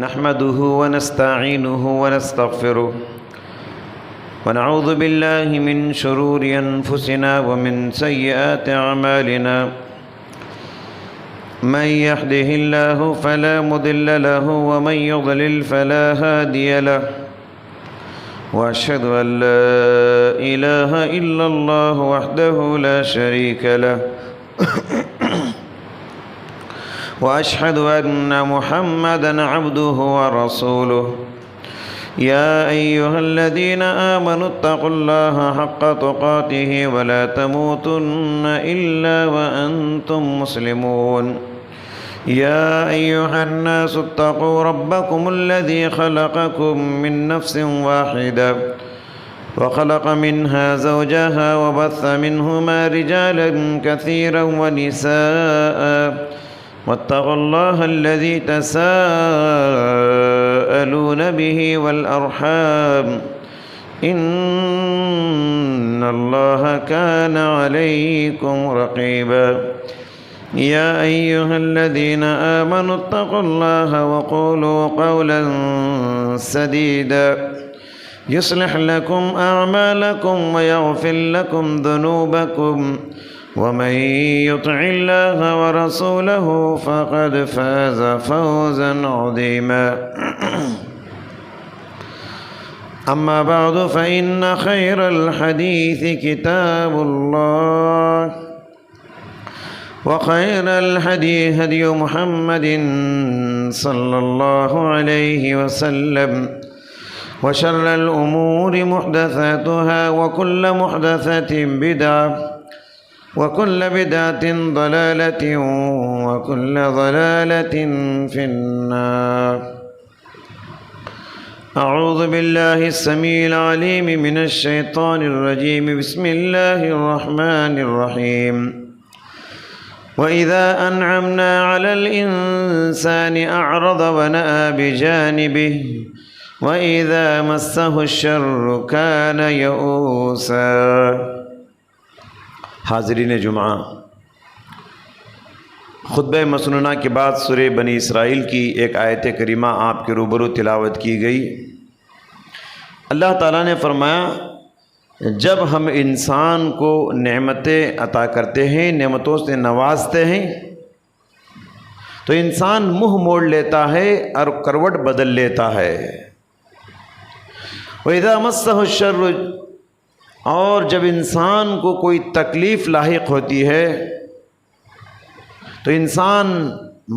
نحمده ونستعينه ونستغفره ونعوذ بالله من شرور أنفسنا ومن سيئات أعمالنا من يهده الله فلا مضل له ومن يضلل فلا هادي له وأشهد أن لا إله إلا الله وحده لا شريك له وأشهد أن محمدًا عبده ورسوله يا أيها الذين آمنوا اتقوا الله حق تقاته ولا تموتن إلا وأنتم مسلمون يا أيها الناس اتقوا ربكم الذي خلقكم من نفس واحدة وخلق منها زوجها وبث منهما رجالا كثيرا ونساء واتقوا الله الذي تساءلون به والأرحام إن الله كان عليكم رقيبا يا أيها الذين آمنوا اتقوا الله وقولوا قولا سديدا يصلح لكم أعمالكم ويغفر لكم ذنوبكم ومن يطع الله ورسوله فقد فاز فوزا عظيما أما بعد فإن خير الحديث كتاب الله وخير الهدي هدي محمد صلى الله عليه وسلم وشر الأمور محدثاتها وكل محدثة بدعة وكل بدعة ضلالة وكل ضلالة في النار أعوذ بالله السميع العليم من الشيطان الرجيم بسم الله الرحمن الرحيم وإذا أنعمنا على الإنسان أعرض ونأى بجانبه وإذا مسه الشر كان يئوسا۔ حاضرین جمعہ، خطبہ مسنونہ کے بعد سورہ بنی اسرائیل کی ایک آیت کریمہ آپ کے روبرو تلاوت کی گئی۔ اللہ تعالیٰ نے فرمایا جب ہم انسان کو نعمتیں عطا کرتے ہیں، نعمتوں سے نوازتے ہیں، تو انسان منہ موڑ لیتا ہے اور کروٹ بدل لیتا ہے۔ وَإِذَا مَسَّهُ الشَّرُّ، اور جب انسان کو کوئی تکلیف لاحق ہوتی ہے تو انسان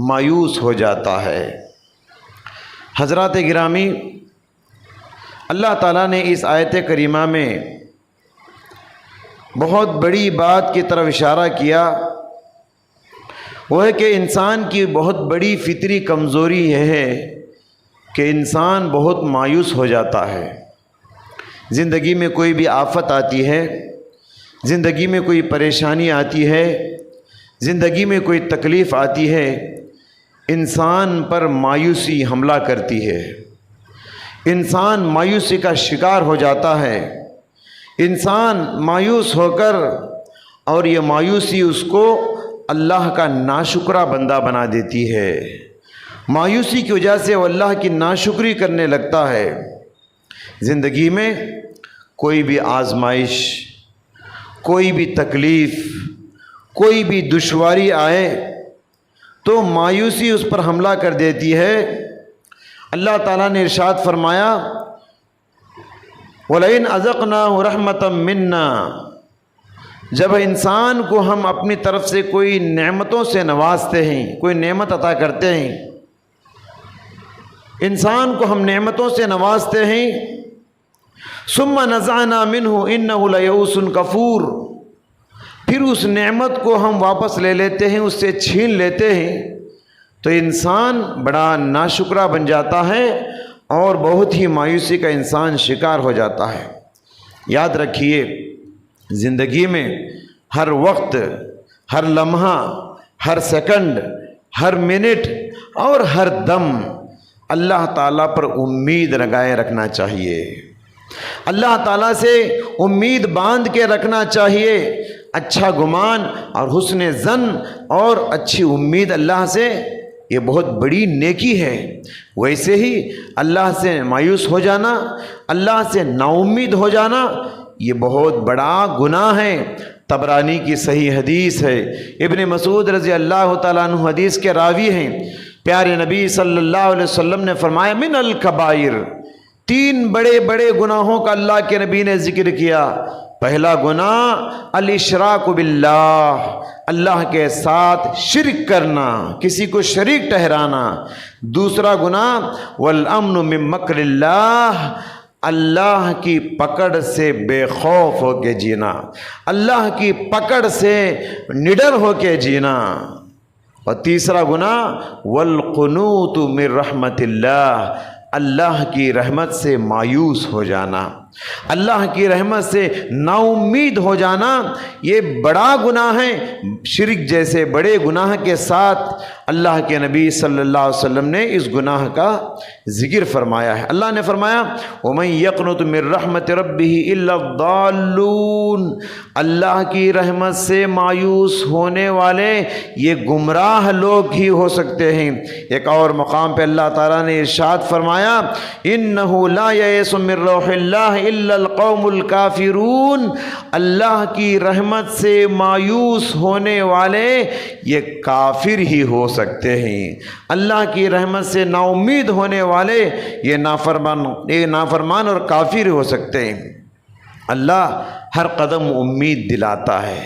مایوس ہو جاتا ہے۔ حضرات گرامی، اللہ تعالیٰ نے اس آیت کریمہ میں بہت بڑی بات کی طرف اشارہ کیا، وہ ہے کہ انسان کی بہت بڑی فطری کمزوری یہ ہے کہ انسان بہت مایوس ہو جاتا ہے۔ زندگی میں کوئی بھی آفت آتی ہے، زندگی میں کوئی پریشانی آتی ہے، زندگی میں کوئی تکلیف آتی ہے، انسان پر مایوسی حملہ کرتی ہے، انسان مایوسی کا شکار ہو جاتا ہے، انسان مایوس ہو کر، اور یہ مایوسی اس کو اللہ کا ناشکرہ بندہ بنا دیتی ہے۔ مایوسی کی وجہ سے وہ اللہ کی ناشکری کرنے لگتا ہے۔ زندگی میں کوئی بھی آزمائش، کوئی بھی تکلیف، کوئی بھی دشواری آئے تو مایوسی اس پر حملہ کر دیتی ہے۔ اللہ تعالیٰ نے ارشاد فرمایا وَلَئِنْ أَذَقْنَاهُ رَحْمَةً مِنَّا، جب انسان کو ہم اپنی طرف سے کوئی نعمتوں سے نوازتے ہیں، کوئی نعمت عطا کرتے ہیں، انسان کو ہم نعمتوں سے نوازتے ہیں، ثم نزعنا منه انه لیئوس کفور، پھر اس نعمت کو ہم واپس لے لیتے ہیں، اس سے چھین لیتے ہیں، تو انسان بڑا ناشکرہ بن جاتا ہے اور بہت ہی مایوسی کا انسان شکار ہو جاتا ہے۔ یاد رکھیے، زندگی میں ہر وقت، ہر لمحہ، ہر سیکنڈ، ہر منٹ اور ہر دم اللہ تعالیٰ پر امید لگائے رکھنا چاہیے، اللہ تعالیٰ سے امید باندھ کے رکھنا چاہیے۔ اچھا گمان اور حسن ظن اور اچھی امید اللہ سے یہ بہت بڑی نیکی ہے۔ ویسے ہی اللہ سے مایوس ہو جانا، اللہ سے نا امید ہو جانا، یہ بہت بڑا گناہ ہے۔ طبرانی کی صحیح حدیث ہے، ابن مسعود رضی اللہ تعالیٰ عنہ حدیث کے راوی ہیں، پیارے نبی صلی اللہ علیہ وسلم نے فرمایا من الکبائر، 3 بڑے بڑے گناہوں کا اللہ کے نبی نے ذکر کیا۔ پہلا گناہ الاشراک باللہ، اللہ کے ساتھ شرک کرنا، کسی کو شریک ٹھہرانا۔ دوسرا گناہ والامن من مکر اللہ، اللہ کی پکڑ سے بے خوف ہو کے جینا، اللہ کی پکڑ سے نڈر ہو کے جینا۔ اور تیسرا گناہ والقنوط من رحمت اللہ، اللہ کی رحمت سے مایوس ہو جانا، اللہ کی رحمت سے نا امید ہو جانا، یہ بڑا گناہ ہے۔ شرک جیسے بڑے گناہ کے ساتھ اللہ کے نبی صلی اللہ علیہ وسلم نے اس گناہ کا ذکر فرمایا ہے۔ اللہ نے فرمایا وَمَن يَقْنُطْ مِن رَحْمَةِ رَبِّهِ إِلَّا الضَّالُّونَ، اللہ کی رحمت سے مایوس ہونے والے یہ گمراہ لوگ ہی ہو سکتے ہیں۔ ایک اور مقام پہ اللہ تعالیٰ نے ارشاد فرمایا إِنَّهُ لَا يَيَئِسُ مِن رَّوْحِ اللَّهِ إِلَّا الْقَوْمُ الْكَافِرُونَ، اللہ کی رحمت سے مایوس ہونے والے یہ کافر ہی ہو سکتے ہیں۔ اللہ کی رحمت سے نا امید ہونے والے یہ نافرمان اور کافر ہو سکتے ہیں۔ اللہ ہر قدم امید دلاتا ہے،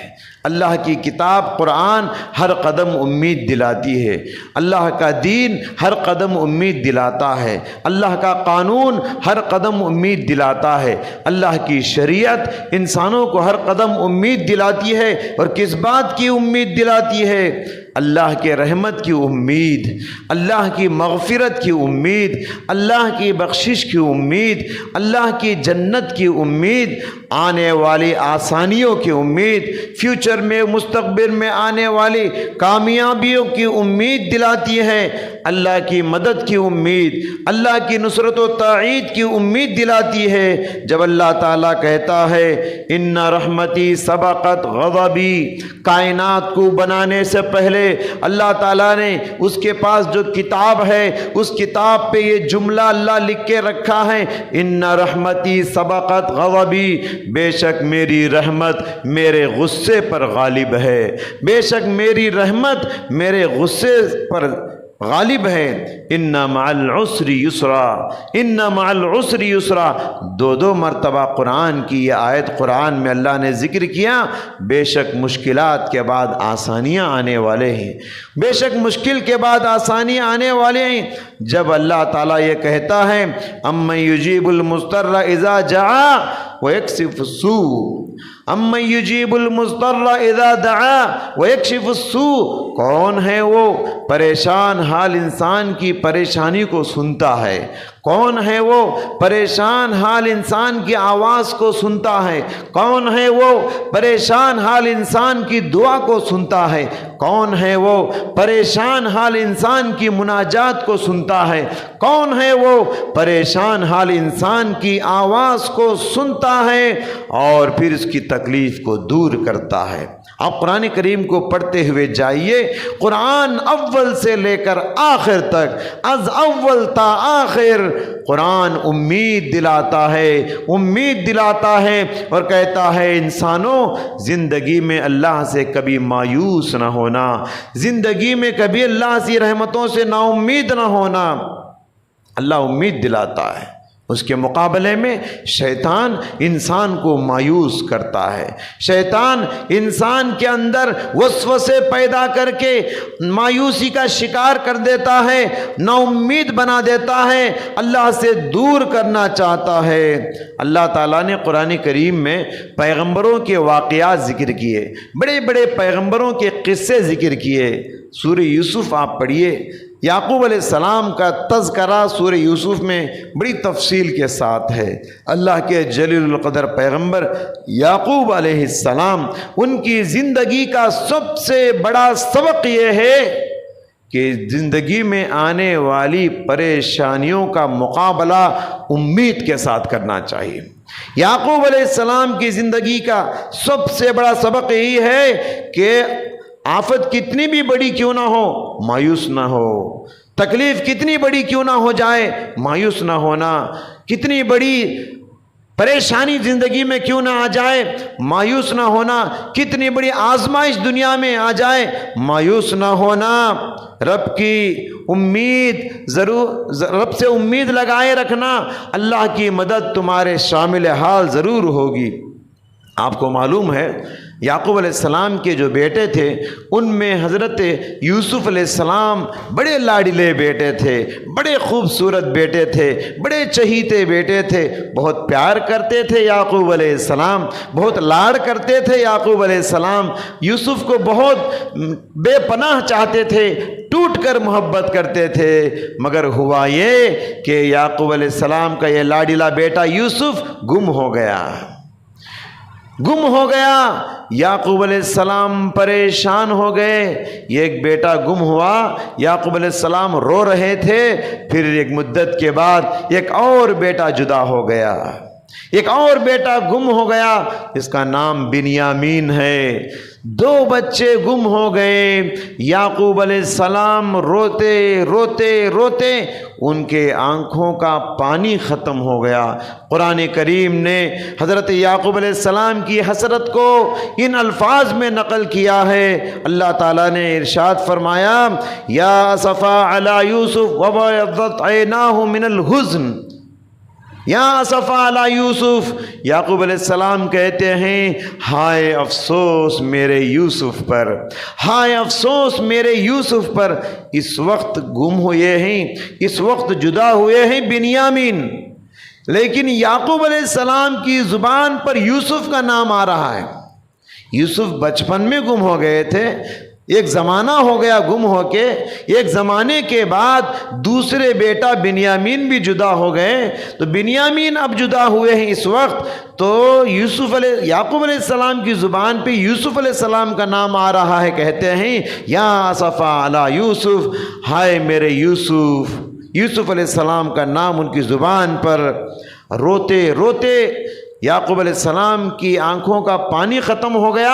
اللہ کی کتاب قرآن ہر قدم امید دلاتی ہے، اللہ کا دین ہر قدم امید دلاتا ہے، اللہ کا قانون ہر قدم امید دلاتا ہے، اللہ کی شریعت انسانوں کو ہر قدم امید دلاتی ہے۔ اور کس بات کی امید دلاتی ہے؟ اللہ کے رحمت کی امید، اللہ کی مغفرت کی امید، اللہ کی بخشش کی امید، اللہ کی جنت کی امید، آنے والی آسانیوں کی امید، فیوچر میں مستقبل میں آنے والی کامیابیوں کی امید دلاتی ہے، اللہ کی مدد کی امید، اللہ کی نصرت و تائید کی امید دلاتی ہے۔ جب اللہ تعالیٰ کہتا ہے ان رحمتی سبقت غضبی، کائنات کو بنانے سے پہلے اللہ تعالیٰ نے اس کے پاس جو کتاب ہے اس کتاب پہ یہ جملہ اللہ لکھ کے رکھا ہے ان رحمتی سبقت غضبی، بے شک میری رحمت میرے غصے پر غالب ہے، بے شک میری رحمت میرے غصے پر غالب ہے۔ ان مع العسر یسرا، ان مع العسر یسرا، 2 مرتبہ قرآن کی یہ آیت قرآن میں اللہ نے ذکر کیا، بے شک مشکلات کے بعد آسانیاں آنے والے ہیں، بے شک مشکل کے بعد آسانیاں آنے والے ہیں۔ جب اللہ تعالیٰ یہ کہتا ہے امن یجیب المضطر اذا دعا ویکشف السوء، امن یجیب المضطر اذا دعا ویکشف السوء، کون ہے وہ پریشان حال انسان کی پریشانی کو سنتا ہے؟ کون ہے وہ پریشان حال انسان کی آواز کو سنتا ہے؟ کون ہے وہ پریشان حال انسان کی دعا کو سنتا ہے؟ کون ہے وہ پریشان حال انسان کی مناجات کو سنتا ہے؟ کون ہے وہ پریشان حال انسان کی آواز کو سنتا ہے اور پھر اس کی تکلیف کو دور کرتا ہے؟ آپ قرآن کریم کو پڑھتے ہوئے جائیے، قرآن اول سے لے کر آخر تک، از اول تا آخر قرآن امید دلاتا ہے، امید دلاتا ہے اور کہتا ہے انسانوں زندگی میں اللہ سے کبھی مایوس نہ ہونا، زندگی میں کبھی اللہ کی رحمتوں سے نا امید نہ ہونا۔ اللہ امید دلاتا ہے، اس کے مقابلے میں شیطان انسان کو مایوس کرتا ہے، شیطان انسان کے اندر وسوسے پیدا کر کے مایوسی کا شکار کر دیتا ہے، نا امید بنا دیتا ہے، اللہ سے دور کرنا چاہتا ہے۔ اللہ تعالیٰ نے قرآن کریم میں پیغمبروں کے واقعات ذکر کیے، بڑے بڑے پیغمبروں کے قصے ذکر کیے۔ سورہ یوسف آپ پڑھیے، یعقوب علیہ السلام کا تذکرہ سورہ یوسف میں بڑی تفصیل کے ساتھ ہے۔ اللہ کے جلیل القدر پیغمبر یعقوب علیہ السلام، ان کی زندگی کا سب سے بڑا سبق یہ ہے کہ زندگی میں آنے والی پریشانیوں کا مقابلہ امید کے ساتھ کرنا چاہیے۔ یعقوب علیہ السلام کی زندگی کا سب سے بڑا سبق یہی ہے کہ آفت کتنی بھی بڑی کیوں نہ ہو مایوس نہ ہو، تکلیف کتنی بڑی کیوں نہ ہو جائے مایوس نہ ہونا، کتنی بڑی پریشانی زندگی میں کیوں نہ آ جائے مایوس نہ ہونا، کتنی بڑی آزمائش دنیا میں آ جائے مایوس نہ ہونا، رب کی امید رب سے امید لگائے رکھنا، اللہ کی مدد تمہارے شامل حال ضرور ہوگی۔ آپ کو معلوم ہے یعقوب علیہ السلام کے جو بیٹے تھے ان میں حضرت یوسف علیہ السلام بڑے لاڈلے بیٹے تھے، بڑے خوبصورت بیٹے تھے، بڑے چہیتے بیٹے تھے، بہت پیار کرتے تھے یعقوب علیہ السلام، بہت لاڑ کرتے تھے یعقوب علیہ السلام، یوسف کو بہت بے پناہ چاہتے تھے، ٹوٹ کر محبت کرتے تھے، مگر ہوا یہ کہ یعقوب علیہ السلام کا یہ لاڈلا بیٹا یوسف گم ہو گیا۔ یعقوب علیہ السلام پریشان ہو گئے، یہ ایک بیٹا گم ہوا، یعقوب علیہ السلام رو رہے تھے، پھر ایک مدت کے بعد ایک اور بیٹا جدا ہو گیا، ایک اور بیٹا گم ہو گیا، اس کا نام بنیامین ہے۔ 2 بچے گم ہو گئے، یعقوب علیہ السلام روتے روتے روتے ان کے آنکھوں کا پانی ختم ہو گیا۔ قرآن کریم نے حضرت یعقوب علیہ السلام کی حسرت کو ان الفاظ میں نقل کیا ہے۔ اللہ تعالیٰ نے ارشاد فرمایا یا اسفا علی یوسف وابیضت عیناہ من الحزن، یا اسفا علی یوسف، یعقوب علیہ السلام کہتے ہیں ہائے افسوس میرے یوسف پر، ہائے افسوس میرے یوسف پر، اس وقت گم ہوئے ہیں، اس وقت جدا ہوئے ہیں بنیامین، لیکن یعقوب علیہ السلام کی زبان پر یوسف کا نام آ رہا ہے۔ یوسف بچپن میں گم ہو گئے تھے، ایک زمانہ ہو گیا گم ہو کے، ایک زمانے کے بعد دوسرے بیٹا بنیامین بھی جدا ہو گئے، تو بنیامین اب جدا ہوئے ہیں اس وقت، تو یعقوب علیہ السلام کی زبان پہ یوسف علیہ السلام کا نام آ رہا ہے، کہتے ہیں یا اسفا علی یوسف، ہائے میرے یوسف۔ یوسف علیہ السلام کا نام ان کی زبان پر، روتے روتے یعقوب علیہ السلام کی آنکھوں کا پانی ختم ہو گیا،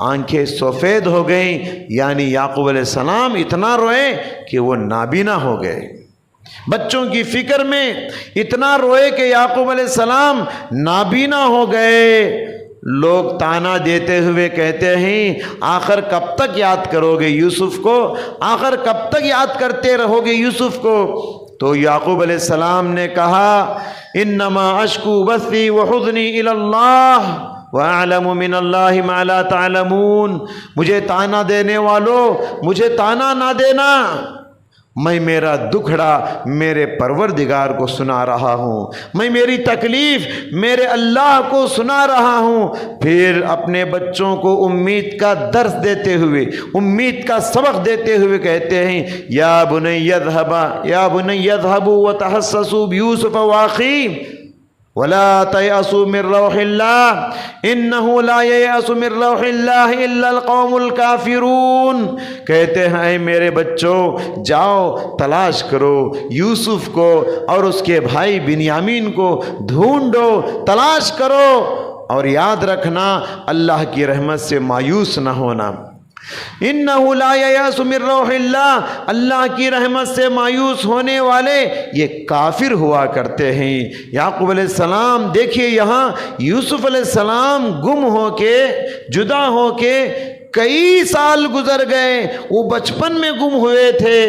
آنکھیں سفید ہو گئیں، یعنی یعقوب علیہ السلام اتنا روئے کہ وہ نابینا ہو گئے۔ بچوں کی فکر میں اتنا روئے کہ یعقوب علیہ السلام نابینا ہو گئے۔ لوگ تانا دیتے ہوئے کہتے ہیں آخر کب تک یاد کرو گے یوسف کو، آخر کب تک یاد کرتے رہو گے یوسف کو؟ تو یعقوب علیہ السلام نے کہا انما اشکو بثی وحزنی الی اللہ وَأَعْلَمُ مِنَ اللَّهِ مَا لَا تَعْلَمُونَ، مجھے تانا دینے والوں مجھے تانا نہ دینا، میں میرا دکھڑا میرے پروردگار کو سنا رہا ہوں، میں میری تکلیف میرے اللہ کو سنا رہا ہوں۔ پھر اپنے بچوں کو امید کا درس دیتے ہوئے، امید کا سبق دیتے ہوئے کہتے ہیں یا بنی اذهبوا وتحسسوا بيوسف واخيه ولا تيأسوا من روح الله انه لا ييأس من روح الله الا القوم الكافرون، کہتے ہیں اے میرے بچوں جاؤ تلاش کرو یوسف کو اور اس کے بھائی بنیامین کو، ڈھونڈو تلاش کرو، اور یاد رکھنا اللہ کی رحمت سے مایوس نہ ہونا۔ انہ لا ییأس من روح اللہ، اللہ کی رحمت سے مایوس ہونے والے یہ کافر ہوا کرتے ہیں۔ یعقوب علیہ السلام دیکھیے یہاں یوسف علیہ السلام گم ہو کے جدا ہو کے کئی سال گزر گئے، وہ بچپن میں گم ہوئے تھے،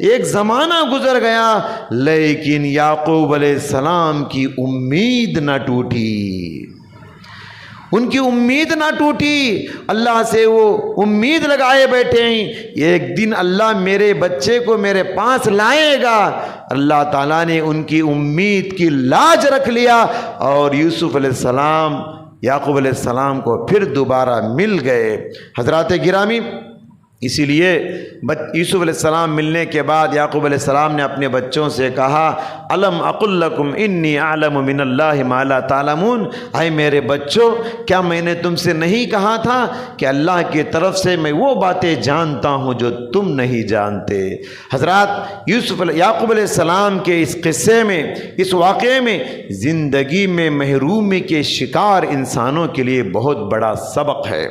ایک زمانہ گزر گیا، لیکن یعقوب علیہ السلام کی امید نہ ٹوٹی، ان کی امید نہ ٹوٹی، اللہ سے وہ امید لگائے بیٹھے ہیں ایک دن اللہ میرے بچے کو میرے پاس لائے گا۔ اللہ تعالیٰ نے ان کی امید کی لاج رکھ لیا اور یوسف علیہ السلام یعقوب علیہ السلام کو پھر دوبارہ مل گئے۔ حضرات گرامی، اسی لیے یوسف علیہ السلام ملنے کے بعد یعقوب علیہ السلام نے اپنے بچوں سے کہا الم اقل لکم انی اعلم من اللہ ما لا تعلمون، اے میرے بچوں کیا میں نے تم سے نہیں کہا تھا کہ اللہ کی طرف سے میں وہ باتیں جانتا ہوں جو تم نہیں جانتے۔ حضرات یعقوب علیہ السلام کے اس قصے میں، اس واقعے میں زندگی میں محرومی کے شکار انسانوں کے لیے بہت بڑا سبق ہے،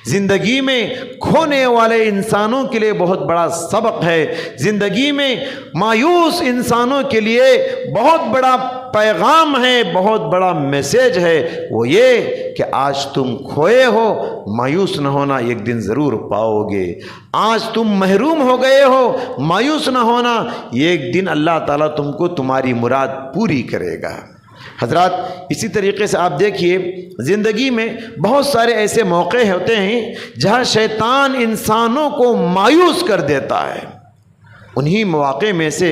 زندگی میں کھونے والے انسانوں کے لیے بہت بڑا سبق ہے، زندگی میں مایوس انسانوں کے لیے بہت بڑا پیغام ہے، بہت بڑا میسیج ہے۔ وہ یہ کہ آج تم کھوئے ہو، مایوس نہ ہونا، ایک دن ضرور پاؤ گے۔ آج تم محروم ہو گئے ہو، مایوس نہ ہونا، ایک دن اللہ تعالیٰ تم کو تمہاری مراد پوری کرے گا۔ حضرات اسی طریقے سے آپ دیکھیے زندگی میں بہت سارے ایسے موقع ہوتے ہیں جہاں شیطان انسانوں کو مایوس کر دیتا ہے۔ انہی مواقع میں سے،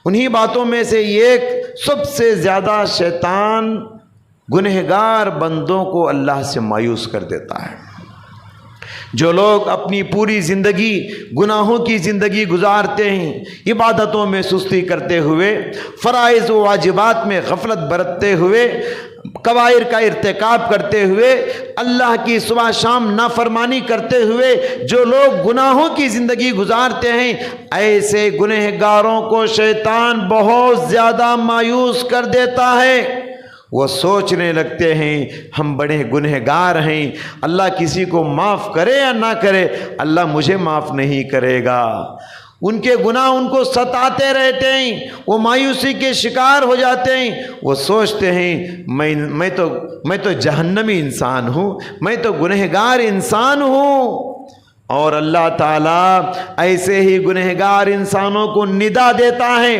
انہی باتوں میں سے ایک سب سے زیادہ شیطان گنہگار بندوں کو اللہ سے مایوس کر دیتا ہے۔ جو لوگ اپنی پوری زندگی گناہوں کی زندگی گزارتے ہیں، عبادتوں میں سستی کرتے ہوئے، فرائض و واجبات میں غفلت برتتے ہوئے، کبائر کا ارتکاب کرتے ہوئے، اللہ کی صبح شام نافرمانی کرتے ہوئے جو لوگ گناہوں کی زندگی گزارتے ہیں، ایسے گنہگاروں کو شیطان بہت زیادہ مایوس کر دیتا ہے۔ وہ سوچنے لگتے ہیں ہم بڑے گنہگار ہیں، اللہ کسی کو معاف کرے یا نہ کرے، اللہ مجھے معاف نہیں کرے گا۔ ان کے گناہ ان کو ستاتے رہتے ہیں، وہ مایوسی کے شکار ہو جاتے ہیں۔ وہ سوچتے ہیں میں تو جہنمی انسان ہوں، میں تو گنہگار انسان ہوں۔ اور اللہ تعالیٰ ایسے ہی گنہگار انسانوں کو ندا دیتا ہے،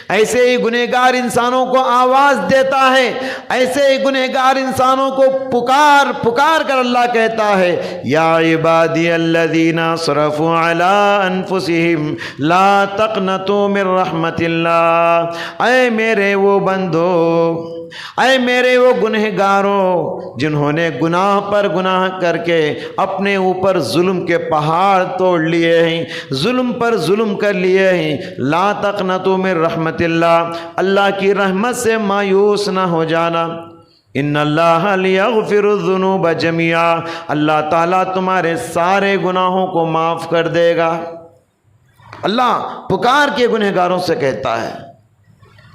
ایسے ہی گنہگار انسانوں کو آواز دیتا ہے، ایسے ہی گنہگار انسانوں کو پکار کر اللہ کہتا ہے یا عبادی الذین اسرفوا علی انفسہم لا تقنطوا من رحمت اللہ، اے میرے وہ بندو، اے میرے وہ گنہگاروں جنہوں نے گناہ پر گناہ کر کے اپنے اوپر ظلم کے پہاڑ توڑ لیے ہیں، ظلم پر ظلم کر لیے ہیں، لا تقنطوا من رحمت اللہ، اللہ کی رحمت سے مایوس نہ ہو جانا۔ ان اللہ لیغفر الذنوب جميعا، اللہ تعالیٰ تمہارے سارے گناہوں کو معاف کر دے گا۔ اللہ پکار کے گنہگاروں سے کہتا ہے۔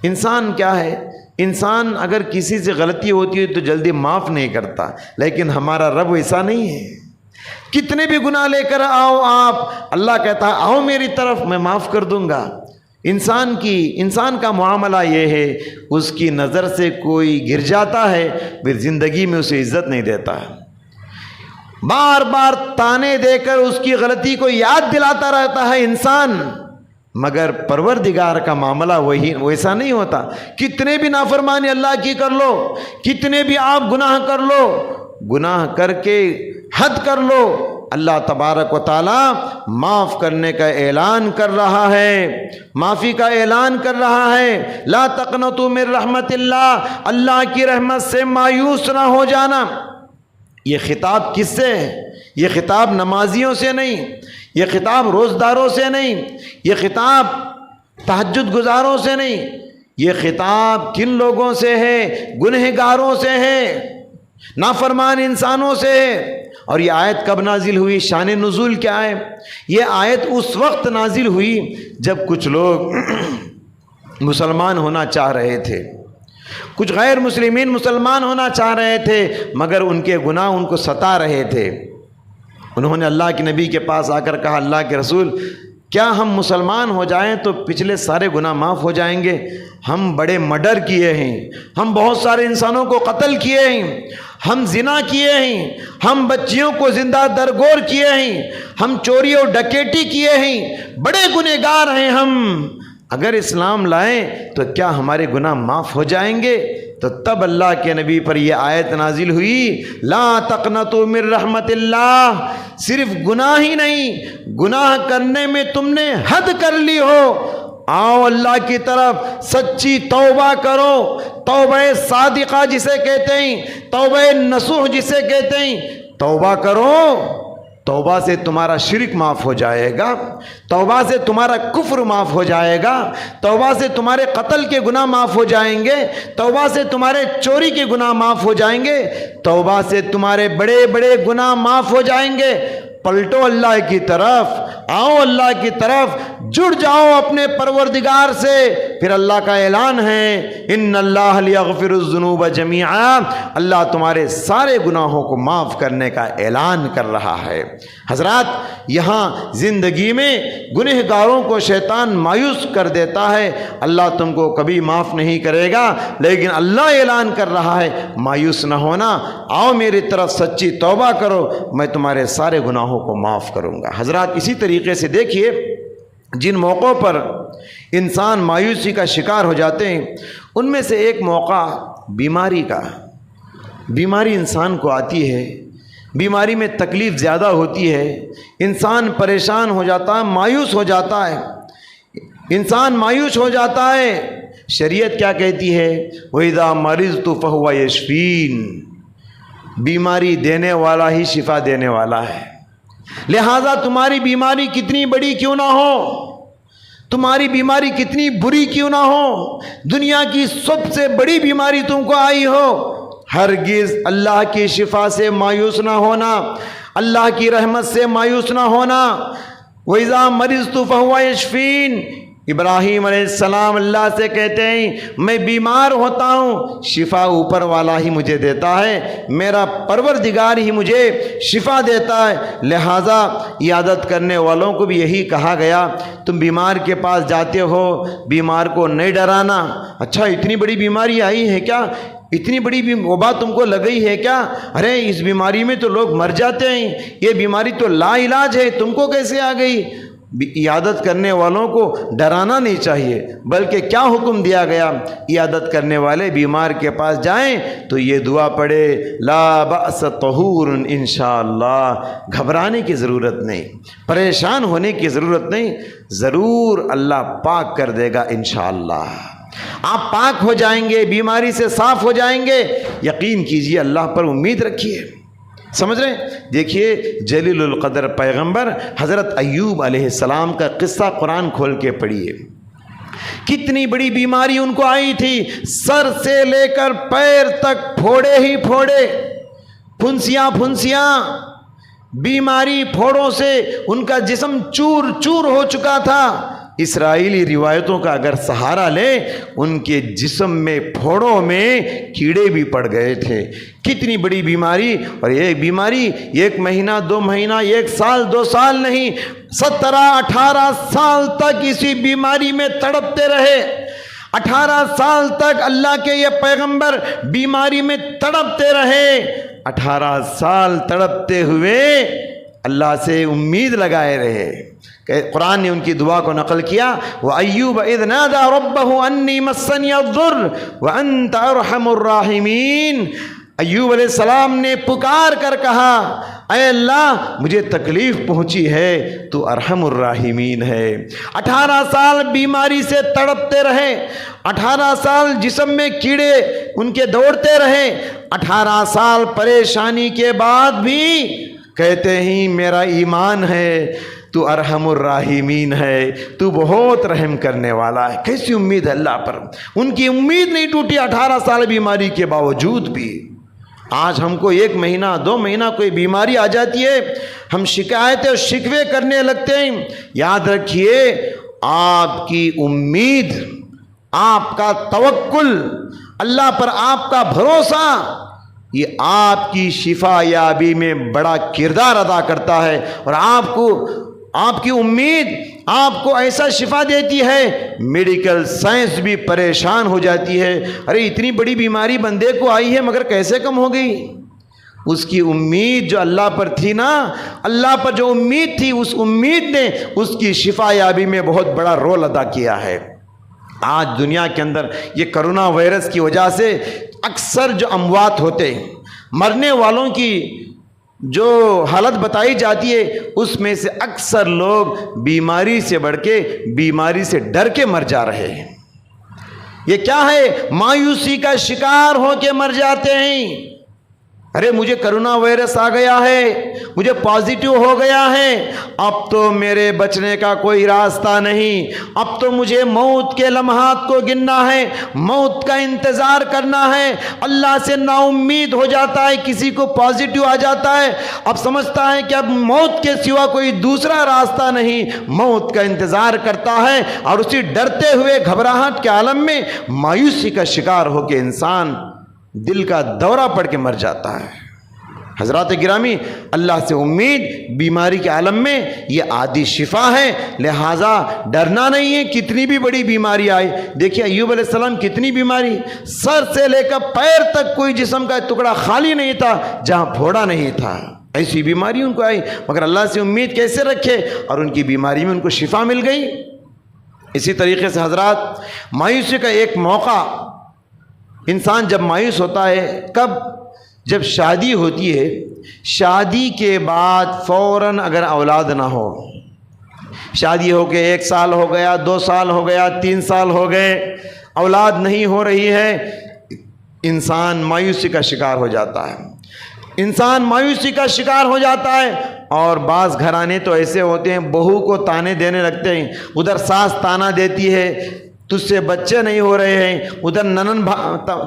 انسان کیا ہے؟ انسان اگر کسی سے غلطی ہوتی ہے تو جلدی معاف نہیں کرتا، لیکن ہمارا رب ایسا نہیں ہے۔ کتنے بھی گناہ لے کر آؤ آپ، اللہ کہتا ہے آؤ میری طرف، میں معاف کر دوں گا۔ انسان کا معاملہ یہ ہے، اس کی نظر سے کوئی گر جاتا ہے پھر زندگی میں اسے عزت نہیں دیتا ہے، بار بار تانے دے کر اس کی غلطی کو یاد دلاتا رہتا ہے انسان، مگر پروردگار کا معاملہ ویسا نہیں ہوتا۔ کتنے بھی نافرمانی اللہ کی کر لو، کتنے بھی آپ گناہ کر لو، گناہ کر کے حد کر لو، اللہ تبارک و تعالی معاف کرنے کا اعلان کر رہا ہے، معافی کا اعلان کر رہا ہے۔ لا تقنطوا من رحمت اللہ، اللہ کی رحمت سے مایوس نہ ہو جانا۔ یہ خطاب کس سے ہے؟ یہ خطاب نمازیوں سے نہیں، یہ خطاب روزداروں سے نہیں، یہ خطاب تہجد گزاروں سے نہیں، یہ خطاب کن لوگوں سے ہے؟ گنہگاروں سے ہے، نافرمان انسانوں سے ہے۔ اور یہ آیت کب نازل ہوئی؟ شان نزول کیا ہے؟ یہ آیت اس وقت نازل ہوئی جب کچھ لوگ مسلمان ہونا چاہ رہے تھے، کچھ غیر مسلمین مسلمان ہونا چاہ رہے تھے، مگر ان کے گناہ ان کو ستا رہے تھے۔ انہوں نے اللہ کے نبی کے پاس آ کر کہا اللہ کے رسول کیا ہم مسلمان ہو جائیں تو پچھلے سارے گناہ معاف ہو جائیں گے؟ ہم بڑے مرڈر کیے ہیں، ہم بہت سارے انسانوں کو قتل کیے ہیں، ہم زنا کیے ہیں، ہم بچیوں کو زندہ درگور کیے ہیں، ہم چوری اور ڈکیٹی کیے ہیں، بڑے گنہگار ہیں ہم، اگر اسلام لائیں تو کیا ہمارے گناہ معاف ہو جائیں گے؟ تو تب اللہ کے نبی پر یہ آیت نازل ہوئی لا تقنطوا من رحمت اللہ۔ صرف گناہ ہی نہیں، گناہ کرنے میں تم نے حد کر لی ہو، آؤ اللہ کی طرف سچی توبہ کرو، توبہ صادقہ جسے کہتے ہیں، توبہ نصوح جسے کہتے ہیں، توبہ کرو، توبہ سے تمہارا شرک معاف ہو جائے گا، توبہ سے تمہارا کفر معاف ہو جائے گا، توبہ سے تمہارے قتل کے گناہ معاف ہو جائیں گے، توبہ سے تمہارے چوری کے گناہ معاف ہو جائیں گے، توبہ سے تمہارے بڑے بڑے گناہ معاف ہو جائیں گے۔ پلٹو اللہ کی طرف، آؤ اللہ کی طرف، جڑ جاؤ اپنے پروردگار سے۔ پھر اللہ کا اعلان ہے ان اللہ لیغفر الذنوب جمیعا، اللہ تمہارے سارے گناہوں کو معاف کرنے کا اعلان کر رہا ہے۔ حضرات، یہاں زندگی میں گنہگاروں کو شیطان مایوس کر دیتا ہے، اللہ تم کو کبھی معاف نہیں کرے گا، لیکن اللہ اعلان کر رہا ہے مایوس نہ ہونا، آؤ میری طرف سچی توبہ کرو، میں تمہارے سارے گناہوں کو معاف کروں گا۔ حضرات، اسی طریقے سے دیکھیے، جن موقعوں پر انسان مایوسی کا شکار ہو جاتے ہیں، ان میں سے ایک موقع بیماری کا۔ بیماری انسان کو آتی ہے، بیماری میں تکلیف زیادہ ہوتی ہے، انسان پریشان ہو جاتا ہے، مایوس ہو جاتا ہے، انسان مایوس ہو جاتا ہے۔ شریعت کیا کہتی ہے؟ وَإِذَا مَرِضْتُ فَهُوَ يَشْفِينِ، بیماری دینے والا ہی شفا دینے والا ہے۔ لہذا تمہاری بیماری کتنی بڑی کیوں نہ ہو، تمہاری بیماری کتنی بری کیوں نہ ہو، دنیا کی سب سے بڑی بیماری تم کو آئی ہو، ہرگز اللہ کی شفا سے مایوس نہ ہونا، اللہ کی رحمت سے مایوس نہ ہونا۔ وَإِذَا مَرِضْتُ فَهُوَ يَشْفِينِ، ابراہیم علیہ السلام اللہ سے کہتے ہیں میں بیمار ہوتا ہوں، شفا اوپر والا ہی مجھے دیتا ہے، میرا پروردگار ہی مجھے شفا دیتا ہے۔ لہٰذا عیادت کرنے والوں کو بھی یہی کہا گیا، تم بیمار کے پاس جاتے ہو، بیمار کو نہیں ڈرانا۔ اچھا، اتنی بڑی بیماری آئی ہے کیا؟ اتنی بڑی وبا تم کو لگ گئی ہے کیا؟ ارے اس بیماری میں تو لوگ مر جاتے ہیں، یہ بیماری تو لا علاج ہے، تم کو کیسے آ گئی؟ عیادت کرنے والوں کو ڈرانا نہیں چاہیے، بلکہ کیا حکم دیا گیا؟ عیادت کرنے والے بیمار کے پاس جائیں تو یہ دعا پڑھے، لا بأس طہور انشاءاللہ، گھبرانے کی ضرورت نہیں، پریشان ہونے کی ضرورت نہیں، ضرور اللہ پاک کر دے گا انشاءاللہ۔ آپ پاک ہو جائیں گے، بیماری سے صاف ہو جائیں گے، یقین کیجئے، اللہ پر امید رکھیے۔ سمجھ رہے ہیں؟ دیکھیے جلیل القدر پیغمبر حضرت ایوب علیہ السلام کا قصہ قرآن کھول کے پڑھیے، کتنی بڑی بیماری ان کو آئی تھی، سر سے لے کر پیر تک پھوڑے ہی پھوڑے، پھنسیاں پھنسیاں، بیماری پھوڑوں سے ان کا جسم چور چور ہو چکا تھا۔ اسرائیلی روایتوں کا اگر سہارا لیں، ان کے جسم میں پھوڑوں میں کیڑے بھی پڑ گئے تھے۔ کتنی بڑی بیماری، اور ایک بیماری 1 مہینہ 2 مہینہ 1 سال 2 سال نہیں، 17-18 سال تک اسی بیماری میں تڑپتے رہے۔ 18 سال تک اللہ کے یہ پیغمبر بیماری میں تڑپتے رہے۔ 18 سال تڑپتے ہوئے اللہ سے امید لگائے رہے۔ قرآن نے ان کی دعا کو نقل کیا، وَأَيُّوبَ إِذْ نَادَى رَبَّهُ أَنِّي مَسَّنِيَ الضُّرُّ وَأَنْتَ أَرْحَمُ الرَّاحِمِينَ۔ ایوب علیہ السلام نے پکار کر کہا، اے اللہ مجھے تکلیف پہنچی ہے، تو ارحم الراحمین ہے۔ 18 سال بیماری سے تڑپتے رہے، 18 سال جسم میں کیڑے ان کے دوڑتے رہے، 18 سال پریشانی کے بعد بھی کہتے ہیں میرا ایمان ہے، تو ارحم الراحمین ہے، تو بہت رحم کرنے والا ہے۔ کیسی امید ہے اللہ پر، ان کی امید نہیں ٹوٹی 18 سال بیماری کے باوجود بھی۔ آج ہم کو 1 مہینہ 2 مہینہ کوئی بیماری آ جاتی ہے، ہم شکایتیں اور شکوے کرنے لگتے ہیں۔ یاد رکھیے، آپ کی امید، آپ کا توکل، اللہ پر آپ کا بھروسہ، یہ آپ کی شفا یابی میں بڑا کردار ادا کرتا ہے، اور آپ کی امید آپ کو ایسا شفا دیتی ہے، میڈیکل سائنس بھی پریشان ہو جاتی ہے، ارے اتنی بڑی بیماری بندے کو آئی ہے مگر کیسے کم ہو گئی؟ اس کی امید جو اللہ پر تھی نا، اللہ پر جو امید تھی، اس امید نے اس کی شفا یابی میں بہت بڑا رول ادا کیا ہے۔ آج دنیا کے اندر یہ کرونا وائرس کی وجہ سے اکثر جو اموات ہوتے ہیں، مرنے والوں کی جو حالت بتائی جاتی ہے، اس میں سے اکثر لوگ بیماری سے بڑھ کے، بیماری سے ڈر کے مر جا رہے ہیں۔ یہ کیا ہے؟ مایوسی کا شکار ہو کے مر جاتے ہیں۔ ارے مجھے کرونا وائرس آ گیا ہے، مجھے پازیٹیو ہو گیا ہے، اب تو میرے بچنے کا کوئی راستہ نہیں، اب تو مجھے موت کے لمحات کو گننا ہے، موت کا انتظار کرنا ہے۔ اللہ سے نا امید ہو جاتا ہے، کسی کو پازیٹیو آ جاتا ہے، اب سمجھتا ہے کہ اب موت کے سوا کوئی دوسرا راستہ نہیں، موت کا انتظار کرتا ہے، اور اسی ڈرتے ہوئے گھبراہٹ کے عالم میں مایوسی کا شکار ہو کے انسان دل کا دورہ پڑ کے مر جاتا ہے۔ حضرات گرامی، اللہ سے امید بیماری کے عالم میں یہ عادی شفا ہے، لہٰذا ڈرنا نہیں ہے کتنی بھی بڑی بیماری آئے۔ دیکھیے ایوب علیہ السلام کتنی بیماری، سر سے لے کر پیر تک کوئی جسم کا ٹکڑا خالی نہیں تھا جہاں پھوڑا نہیں تھا، ایسی بیماری ان کو آئی، مگر اللہ سے امید کیسے رکھے، اور ان کی بیماری میں ان کو شفا مل گئی۔ اسی طریقے سے حضرات، مایوسی کا ایک موقع انسان جب مایوس ہوتا ہے، کب؟ جب شادی ہوتی ہے، شادی کے بعد فوراً اگر اولاد نہ ہو، شادی ہو کے 1 سال ہو گیا، 2 سال ہو گیا، 3 سال ہو گئے، اولاد نہیں ہو رہی ہے، انسان مایوسی کا شکار ہو جاتا ہے، انسان مایوسی کا شکار ہو جاتا ہے۔ اور بعض گھرانے تو ایسے ہوتے ہیں، بہو کو تانے دینے لگتے ہیں، ادھر ساس تانا دیتی ہے تجھ سے بچے نہیں ہو رہے ہیں، ادھر ننن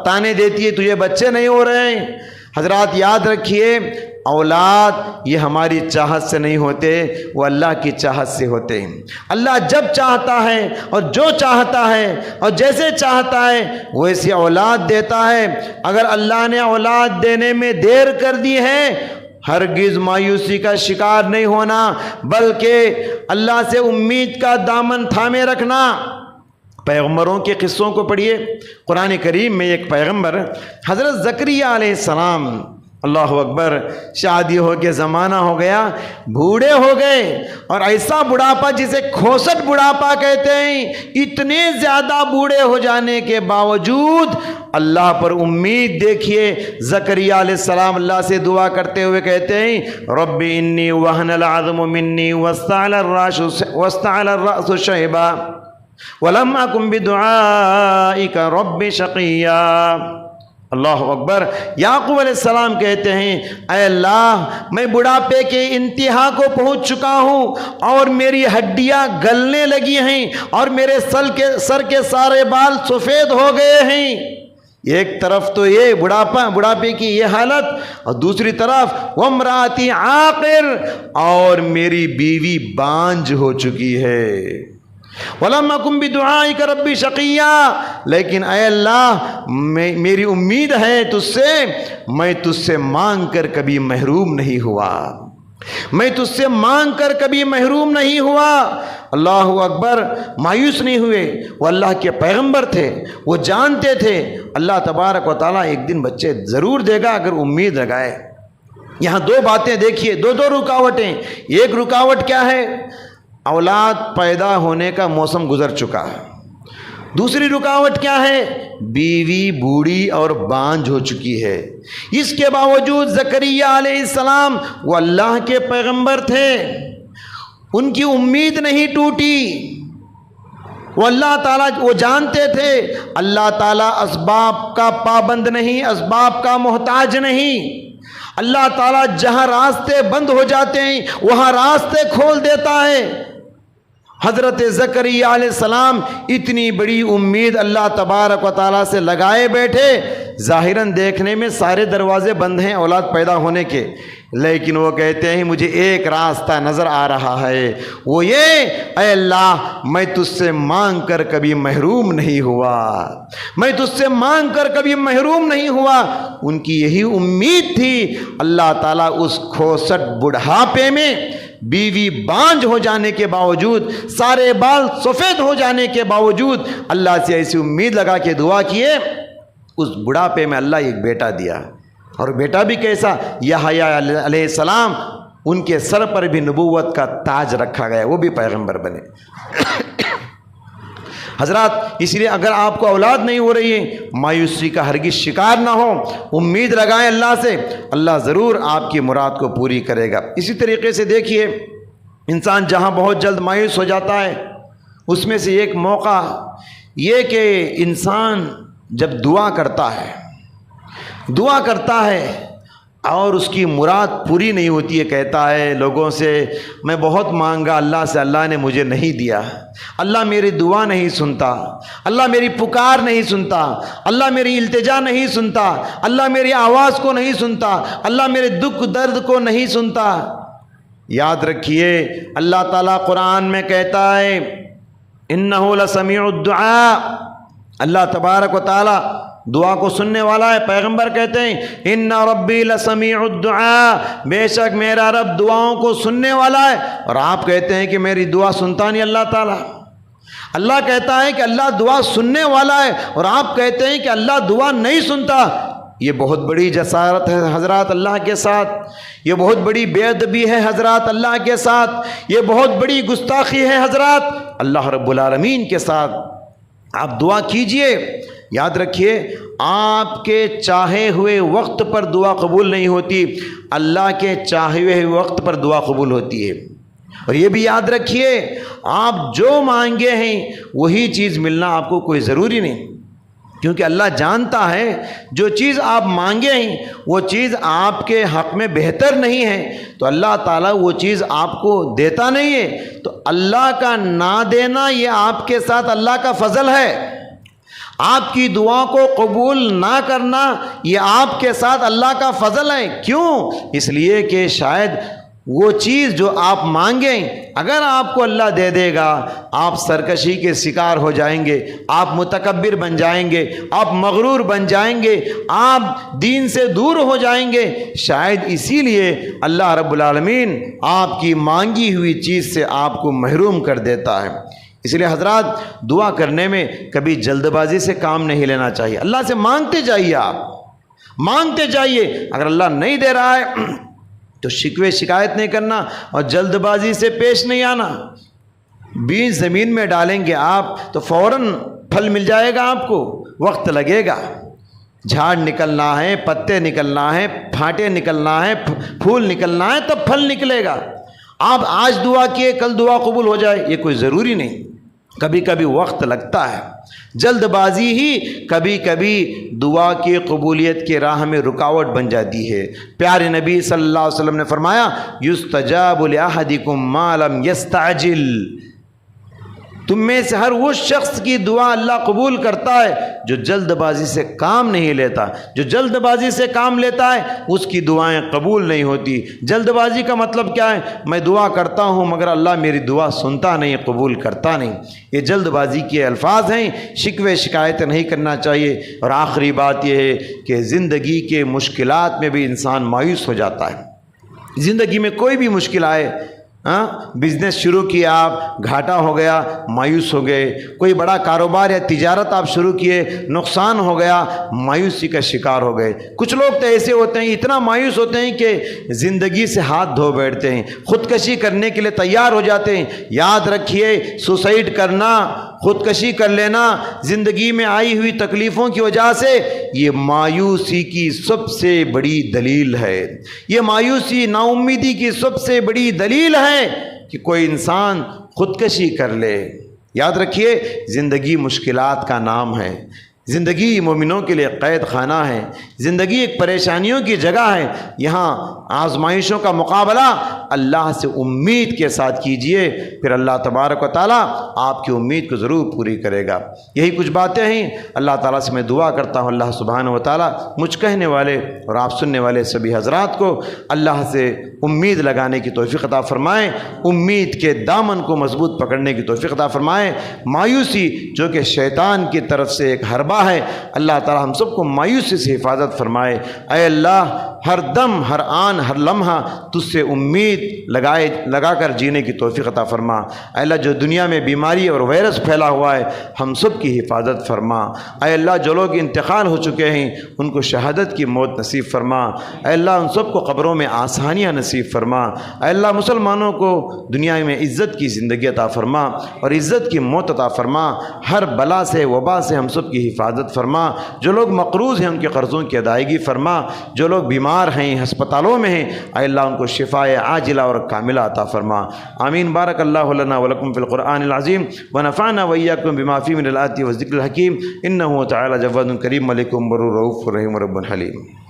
تانے دیتی ہے تجھے بچے نہیں ہو رہے ہیں۔ حضرات یاد رکھیے، اولاد یہ ہماری چاہت سے نہیں ہوتے، وہ اللہ کی چاہت سے ہوتے ہیں۔ اللہ جب چاہتا ہے اور جو چاہتا ہے اور جیسے چاہتا ہے ویسی اولاد دیتا ہے۔ اگر اللہ نے اولاد دینے میں دیر کر دی ہے، ہرگز مایوسی کا شکار نہیں ہونا، بلکہ اللہ سے امید کا دامن تھامے رکھنا۔ پیغمبروں کے قصوں کو پڑھیے، قرآن کریم میں ایک پیغمبر حضرت زکریا علیہ السلام، اللہ اکبر، شادی ہو کے زمانہ ہو گیا، بوڑھے ہو گئے، اور ایسا بڑھاپا جسے کھوسٹ بڑھاپا کہتے ہیں، اتنے زیادہ بوڑھے ہو جانے کے باوجود اللہ پر امید دیکھیے۔ زکریا علیہ السلام اللہ سے دعا کرتے ہوئے کہتے ہیں، رب انی وہن العظم منی واستعل الرأس شیبا وَلَمْ أَكُنْ بِدُعَائِكَ رَبِّ شَقِيًّا۔ اللہ اکبر۔ یعقوب علیہ السلام کہتے ہیں، اے اللہ، میں بڑھاپے کے انتہا کو پہنچ چکا ہوں، اور میری ہڈیاں گلنے لگی ہیں، اور میرے سر کے سارے بال سفید ہو گئے ہیں۔ ایک طرف تو یہ بڑھاپے کی یہ حالت، اور دوسری طرف وَامْرَأَتِي عَاقِرٌ، اور میری بیوی بانجھ ہو چکی ہے۔ وَلَمْ أَكُنْ بِدُعَائِكَ رَبِّ شَقِيًّا، لیکن اے اللہ میری امید ہے تجھ سے، میں تجھ سے مانگ کر کبھی محروم نہیں ہوا، میں تجھ سے مانگ کر کبھی محروم نہیں ہوا۔ اللہ اکبر۔ مایوس نہیں ہوئے، وہ اللہ کے پیغمبر تھے، وہ جانتے تھے اللہ تبارک و تعالیٰ ایک دن بچے ضرور دے گا اگر امید لگائے۔ یہاں 2 باتیں دیکھیے، 2 رکاوٹیں۔ ایک رکاوٹ کیا ہے؟ اولاد پیدا ہونے کا موسم گزر چکا ہے۔ دوسری رکاوٹ کیا ہے؟ بیوی بوڑھی اور بانجھ ہو چکی ہے۔ اس کے باوجود زکریا علیہ السلام وہ اللہ کے پیغمبر تھے، ان کی امید نہیں ٹوٹی۔ وہ اللہ تعالیٰ، وہ جانتے تھے اللہ تعالیٰ اسباب کا پابند نہیں، اسباب کا محتاج نہیں۔ اللہ تعالیٰ جہاں راستے بند ہو جاتے ہیں وہاں راستے کھول دیتا ہے۔ حضرت زکریا علیہ السلام اتنی بڑی امید اللہ تبارک و تعالیٰ سے لگائے بیٹھے، ظاہراً دیکھنے میں سارے دروازے بند ہیں اولاد پیدا ہونے کے، لیکن وہ کہتے ہیں مجھے ایک راستہ نظر آ رہا ہے، وہ یہ، اے اللہ میں تجھ سے مانگ کر کبھی محروم نہیں ہوا، میں تجھ سے مانگ کر کبھی محروم نہیں ہوا۔ ان کی یہی امید تھی۔ اللہ تعالیٰ اس کھوسٹ بڑھاپے میں، بیوی بانجھ ہو جانے کے باوجود، سارے بال سفید ہو جانے کے باوجود، اللہ سے ایسی امید لگا کے دعا کیے، اس بڑھاپے میں اللہ ایک بیٹا دیا، اور بیٹا بھی کیسا؟ یحییٰ علیہ السلام، ان کے سر پر بھی نبوت کا تاج رکھا گیا، وہ بھی پیغمبر بنے۔ حضرات اس لیے اگر آپ کو اولاد نہیں ہو رہی ہے، مایوسی کا ہرگز شکار نہ ہو، امید لگائیں اللہ سے، اللہ ضرور آپ کی مراد کو پوری کرے گا۔ اسی طریقے سے دیکھیے، انسان جہاں بہت جلد مایوس ہو جاتا ہے، اس میں سے ایک موقع یہ کہ انسان جب دعا کرتا ہے اور اس کی مراد پوری نہیں ہوتی ہے، کہتا ہے لوگوں سے میں بہت مانگا اللہ سے، اللہ نے مجھے نہیں دیا، اللہ میری دعا نہیں سنتا، اللہ میری پکار نہیں سنتا، اللہ میری التجا نہیں سنتا، اللہ میری آواز کو نہیں سنتا، اللہ میرے دکھ درد کو نہیں سنتا۔ یاد رکھیے اللہ تعالیٰ قرآن میں کہتا ہے انہ لسمیع الدعاء، اللہ تبارک و تعالیٰ دعا کو سننے والا ہے۔ پیغمبر کہتے ہیں ان ربی لسمیع الدعاء، بے شک میرا رب دعاؤں کو سننے والا ہے، اور آپ کہتے ہیں کہ میری دعا سنتا نہیں اللہ تعالیٰ۔ اللہ کہتا ہے کہ اللہ دعا سننے والا ہے، اور آپ کہتے ہیں کہ اللہ دعا نہیں سنتا۔ یہ بہت بڑی جسارت ہے حضرات اللہ کے ساتھ، یہ بہت بڑی بے ادبی ہے حضرات اللہ کے ساتھ، یہ بہت بڑی گستاخی ہے حضرات اللہ رب العالمین کے ساتھ۔ آپ دعا کیجئے، یاد رکھیے آپ کے چاہے ہوئے وقت پر دعا قبول نہیں ہوتی، اللہ کے چاہے ہوئے وقت پر دعا قبول ہوتی ہے۔ اور یہ بھی یاد رکھیے آپ جو مانگے ہیں وہی چیز ملنا آپ کو کوئی ضروری نہیں، کیونکہ اللہ جانتا ہے جو چیز آپ مانگے ہیں وہ چیز آپ کے حق میں بہتر نہیں ہے، تو اللہ تعالیٰ وہ چیز آپ کو دیتا نہیں ہے۔ تو اللہ کا نہ دینا یہ آپ کے ساتھ اللہ کا فضل ہے، آپ کی دعا کو قبول نہ کرنا یہ آپ کے ساتھ اللہ کا فضل ہے۔ کیوں؟ اس لیے کہ شاید وہ چیز جو آپ مانگیں اگر آپ کو اللہ دے دے گا آپ سرکشی کے شکار ہو جائیں گے، آپ متکبر بن جائیں گے، آپ مغرور بن جائیں گے، آپ دین سے دور ہو جائیں گے۔ شاید اسی لیے اللہ رب العالمین آپ کی مانگی ہوئی چیز سے آپ کو محروم کر دیتا ہے۔ اس لیے حضرات دعا کرنے میں کبھی جلد بازی سے کام نہیں لینا چاہیے، اللہ سے مانگتے جائیے، آپ مانگتے جائیے۔ اگر اللہ نہیں دے رہا ہے تو شکوے شکایت نہیں کرنا اور جلد بازی سے پیش نہیں آنا۔ بیج زمین میں ڈالیں گے آپ تو فوراً پھل مل جائے گا، آپ کو وقت لگے گا۔ جھاڑ نکلنا ہے، پتے نکلنا ہے، پھاٹے نکلنا ہے، پھول نکلنا ہے، تب پھل نکلے گا۔ آپ آج دعا کیے کل دعا قبول ہو جائے یہ کوئی ضروری نہیں، کبھی کبھی وقت لگتا ہے۔ جلد بازی ہی کبھی کبھی دعا کی قبولیت کی راہ میں رکاوٹ بن جاتی ہے۔ پیارے نبی صلی اللہ علیہ وسلم نے فرمایا یستجاب لأحدکم ما لم یستعجل، تم میں سے ہر وہ شخص کی دعا اللہ قبول کرتا ہے جو جلد بازی سے کام نہیں لیتا۔ جو جلد بازی سے کام لیتا ہے اس کی دعائیں قبول نہیں ہوتی۔ جلد بازی کا مطلب کیا ہے؟ میں دعا کرتا ہوں مگر اللہ میری دعا سنتا نہیں، قبول کرتا نہیں۔ یہ جلد بازی کے الفاظ ہیں، شکوے شکایت نہیں کرنا چاہیے۔ اور آخری بات یہ ہے کہ زندگی کے مشکلات میں بھی انسان مایوس ہو جاتا ہے۔ زندگی میں کوئی بھی مشکل آئے، بزنس شروع کیا آپ گھاٹا ہو گیا مایوس ہو گئے، کوئی بڑا کاروبار یا تجارت آپ شروع کیے نقصان ہو گیا مایوسی کا شکار ہو گئے۔ کچھ لوگ تو ایسے ہوتے ہیں اتنا مایوس ہوتے ہیں کہ زندگی سے ہاتھ دھو بیٹھتے ہیں، خودکشی کرنے کے لیے تیار ہو جاتے ہیں۔ یاد رکھیے سوسائڈ کرنا، خودکشی کر لینا زندگی میں آئی ہوئی تکلیفوں کی وجہ سے یہ مایوسی کی سب سے بڑی دلیل ہے۔ یہ مایوسی نا امیدی کی سب سے بڑی دلیل ہے کہ کوئی انسان خودکشی کر لے۔ یاد رکھیے زندگی مشکلات کا نام ہے، زندگی مومنوں کے لیے قید خانہ ہے، زندگی ایک پریشانیوں کی جگہ ہے۔ یہاں آزمائشوں کا مقابلہ اللہ سے امید کے ساتھ کیجئے، پھر اللہ تبارک و تعالیٰ آپ کی امید کو ضرور پوری کرے گا۔ یہی کچھ باتیں ہیں، اللہ تعالیٰ سے میں دعا کرتا ہوں اللہ سبحانہ و تعالیٰ مجھ کہنے والے اور آپ سننے والے سبھی حضرات کو اللہ سے امید لگانے کی توفیق عطا فرمائیں، امید کے دامن کو مضبوط پکڑنے کی توفیق عطا فرمائیں۔ مایوسی جو کہ شیطان کی طرف سے ایک حربہ ہے، اللہ تعالیٰ ہم سب کو مایوسی سے حفاظت فرمائے۔ اے اللہ ہر دم ہر آن ہر لمحہ تجھ سے امید لگا کر جینے کی توفیق عطا فرما۔ اے اللہ جو دنیا میں بیماری اور وائرس پھیلا ہوا ہے ہم سب کی حفاظت فرما۔ اے اللہ جو لوگ انتقال ہو چکے ہیں ان کو شہادت کی موت نصیب فرما۔ اے اللہ ان سب کو قبروں میں آسانیاں نصیب فرما۔ اے اللہ مسلمانوں کو دنیا میں عزت کی زندگی عطا فرما اور عزت کی موت عطا فرما۔ ہر بلا سے وبا سے ہم سب کی حفاظت فرما۔ جو لوگ مقروض ہیں ان کے قرضوں کی ادائیگی فرما۔ جو لوگ بیمار ہیں ہسپتالوں میں ہیں اے اللہ ان کو شفاء عاجلہ اور کاملہ عطا فرما۔ آمین۔ بارک اللہ لنا ولکم فی القرآن العظیم ونفعنا وإیاکم بما فیہ من الآیات والذکر الحکیم انہ تعالی جواد کریم ملک بر رؤوف رحیم رب حلیم۔